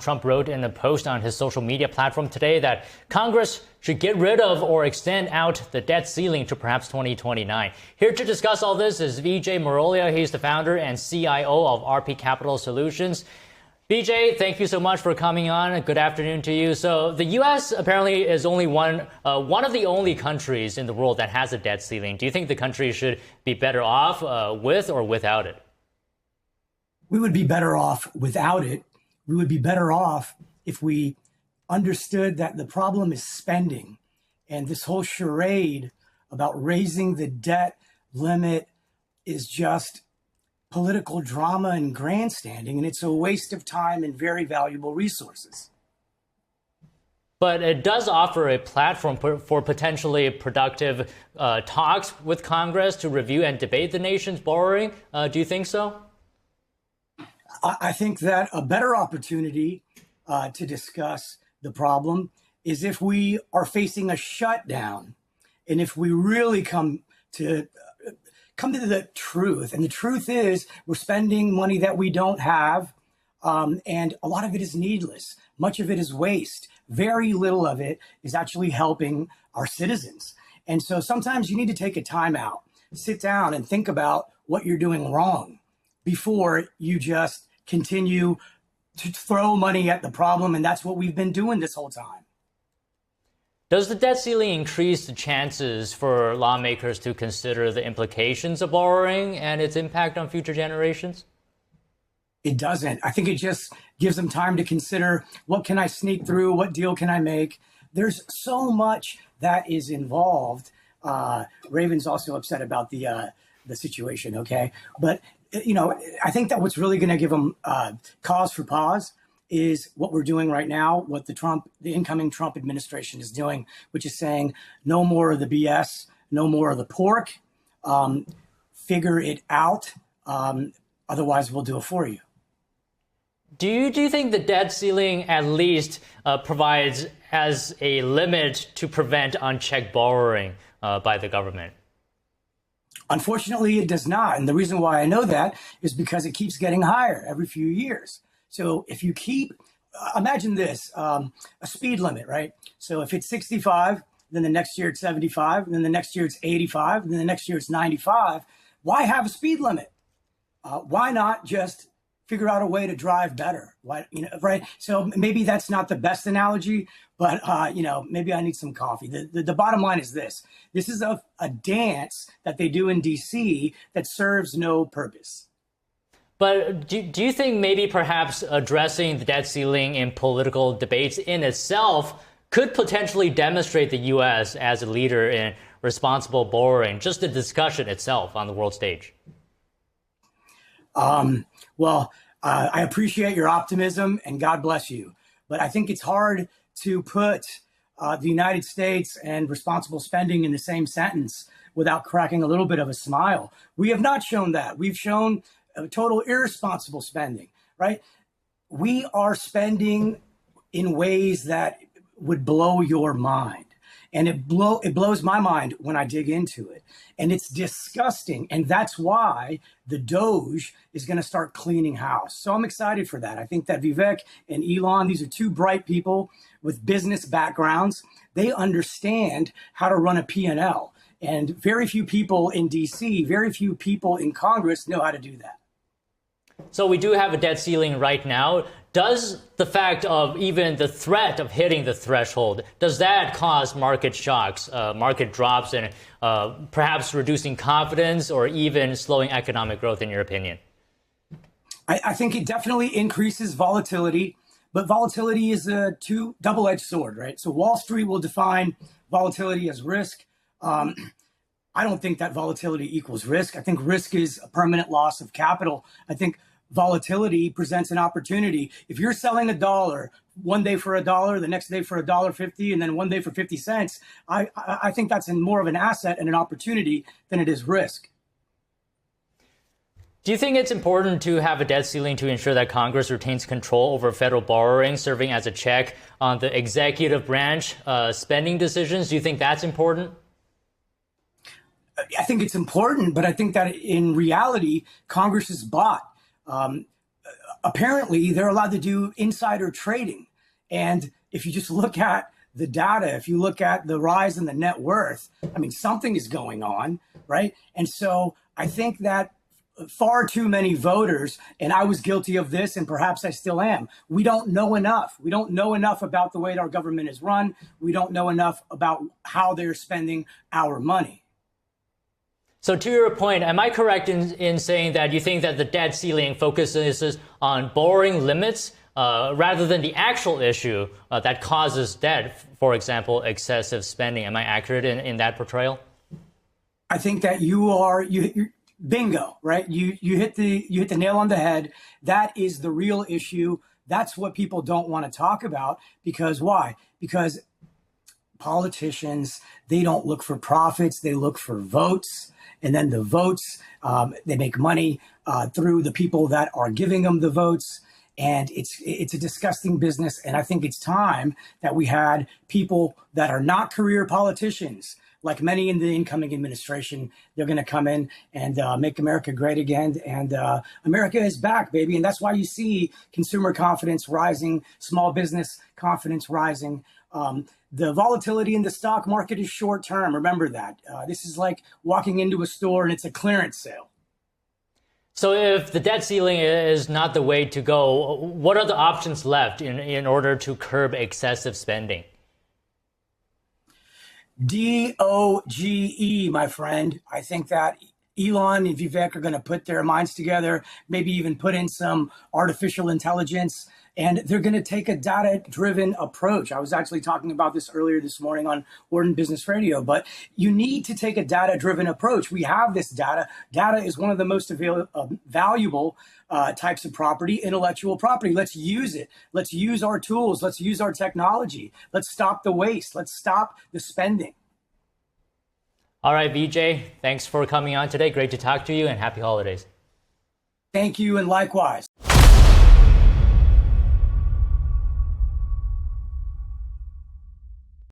Trump wrote in a post on his social media platform today that Congress should get rid of or extend out the debt ceiling to perhaps 2029. Here to discuss all this is Vijay Marolia. He's the founder and CIO of RP Capital Solutions. Vijay, thank you so much for coming on. Good afternoon to you. So the U.S. apparently is only one of the only countries in the world that has a debt ceiling. Do you think the country should be better off with or without it? We would be better off without it. We would be better off if we understood that the problem is spending, and this whole charade about raising the debt limit is just political drama and grandstanding, and it's a waste of time and very valuable resources. But it does offer a platform for potentially productive talks with Congress to review and debate the nation's borrowing. Do you think so? I think that a better opportunity to discuss the problem is if we are facing a shutdown, and if we really come to the truth. And the truth is we're spending money that we don't have, and a lot of it is needless. Much of it is waste. Very little of it is actually helping our citizens. And so sometimes you need to take a time out, sit down and think about what you're doing wrong before you just continue to throw money at the problem. And that's what we've been doing this whole time. Does the debt ceiling increase the chances for lawmakers to consider the implications of borrowing and its impact on future generations? It doesn't. I think it just gives them time to consider, what can I sneak through? What deal can I make? There's so much that is involved. Raven's also upset about the situation, okay? But you know, I think that what's really going to give them cause for pause is what we're doing right now, what the incoming Trump administration is doing, which is saying no more of the BS, no more of the pork, figure it out, otherwise we'll do it for you. Do you think the debt ceiling at least provides as a limit to prevent unchecked borrowing by the government? Unfortunately, it does not. And the reason why I know that is because it keeps getting higher every few years. So if you imagine this, a speed limit, right? So if it's 65, then the next year it's 75, and then the next year it's 85, and then the next year it's 95. Why have a speed limit? Why not just figure out a way to drive better? Why, right? So maybe that's not the best analogy, but maybe I need some coffee. The bottom line is this. This is a dance that they do in DC that serves no purpose. But do you think maybe perhaps addressing the debt ceiling in political debates in itself could potentially demonstrate the U.S. as a leader in responsible borrowing, just the discussion itself on the world stage? I appreciate your optimism and God bless you. But I think it's hard to put the United States and responsible spending in the same sentence without cracking a little bit of a smile. We have not shown that. We've shown total irresponsible spending, right? We are spending in ways that would blow your mind. And it blows my mind when I dig into it. And it's disgusting. And that's why the Doge is going to start cleaning house. So I'm excited for that. I think that Vivek and Elon, these are two bright people with business backgrounds. They understand how to run a P&L. And very few people in DC, very few people in Congress know how to do that. So we do have a debt ceiling right now. Does the fact of even the threat of hitting the threshold, does that cause market shocks, market drops, and perhaps reducing confidence or even slowing economic growth, in your opinion? I think it definitely increases volatility, but volatility is a double-edged sword, right? So Wall Street will define volatility as risk. I don't think that volatility equals risk. I think risk is a permanent loss of capital. I think volatility presents an opportunity. If you're selling $1 one day for $1, the next day for $1.50, and then one day for 50 cents, I think that's more of an asset and an opportunity than it is risk. Do you think it's important to have a debt ceiling to ensure that Congress retains control over federal borrowing, serving as a check on the executive branch spending decisions? Do you think that's important? I think it's important, but I think that in reality, Congress is bought. apparently they're allowed to do insider trading. And if you just look at the data, if you look at the rise in the net worth, I mean, something is going on, right? And so I think that far too many voters, and I was guilty of this, and perhaps I still am, we don't know enough. We don't know enough about the way our government is run. We don't know enough about how they're spending our money. So to your point, am I correct in saying that you think that the debt ceiling focuses on borrowing limits rather than the actual issue that causes debt, for example, excessive spending? Am I accurate in that portrayal? I think that you're bingo, right? You hit the nail on the head. That is the real issue. That's what people don't want to talk about. Because why? Because politicians, they don't look for profits, they look for votes. And then the votes, they make money through the people that are giving them the votes. And it's a disgusting business. And I think it's time that we had people that are not career politicians, like many in the incoming administration. They're going to come in and make America great again. And America is back, baby. And that's why you see consumer confidence rising, small business confidence rising. The volatility in the stock market is short term. Remember that. This is like walking into a store and it's a clearance sale. So if the debt ceiling is not the way to go, what are the options left in order to curb excessive spending? DOGE, my friend. I think that Elon and Vivek are going to put their minds together, maybe even put in some artificial intelligence, and they're going to take a data-driven approach. I was actually talking about this earlier this morning on Wharton Business Radio, but you need to take a data-driven approach. We have this data. Data is one of the most valuable types of property, intellectual property. Let's use it. Let's use our tools. Let's use our technology. Let's stop the waste. Let's stop the spending. All right, Vijay, thanks for coming on today. Great to talk to you and happy holidays. Thank you, and likewise.